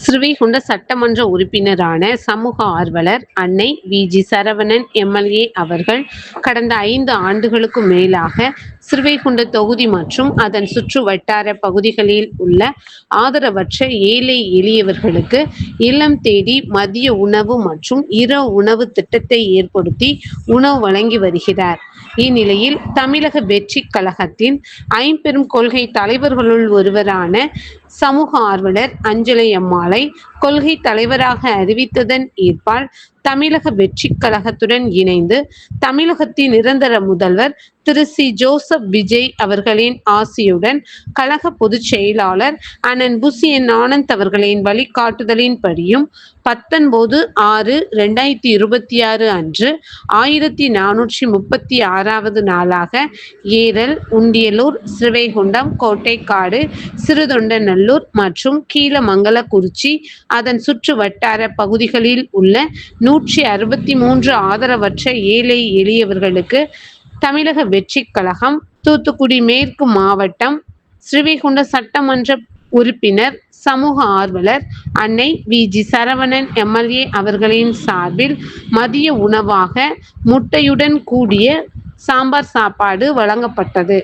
ஸ்ரீவைகுண்ட சட்டமன்ற உறுப்பினரான சமூக ஆர்வலர் அன்னை வி.ஜி. சரவணன் எம்.எல்.ஏ. அவர்கள் கடந்த 5 ஆண்டுகளுக்கு மேலாக ஸ்ரீவைகுண்ட தொகுதி மற்றும் அதன் சுற்று வட்டார பகுதிகளில் உள்ள ஆதரவற்ற ஏழை எளியவர்களுக்கு இல்லம் தேடி மதிய உணவு மற்றும் இரவு உணவு திட்டத்தை ஏற்படுத்தி உணவு வழங்கி வருகிறார். இந்நிலையில் தமிழக வெற்றிக் கழகத்தின் ஐம்பெரும் கொள்கை தலைவர்களுள் ஒருவரான சமூக ஆர்வலர் அஞ்சலை அம்மாளை கொள்கை தலைவராக அறிவித்ததன் ஏற்பால் தமிழக வெற்றிக் கழகத்துடன் இணைந்து தமிழகத்தின் நிரந்தர முதல்வர் திரு சி. ஜோசப் விஜய் அவர்களின் ஆசியுடன் கழக பொதுச் செயலாளர் அண்ணன் புசி என். ஆனந்த் அவர்களின் வழிகாட்டுதலின்படியும் 19/6/2026 அன்று 1436வது நாளாக ஏரல், உண்டியலூர், ஸ்ரீவைகுண்டம், கோட்டைக்காடு, சிறுதொண்டநல்லூர் மற்றும் கீழமங்கலக்குறிச்சி அதன் சுற்று வட்டார பகுதிகளில் உள்ள 163 ஆதரவற்ற ஏழை எளியவர்களுக்கு தமிழக வெற்றிக் கழகம், தூத்துக்குடி மேற்கு மாவட்டம், ஸ்ரீவைகுண்ட சட்டமன்ற உறுப்பினர் சமூக ஆர்வலர் அன்னை வி.ஜி. சரவணன் எம்.எல்.ஏ. அவர்களின் சார்பில் மதிய உணவாக முட்டையுடன் கூடிய சாம்பார் சாப்பாடு வழங்கப்பட்டது.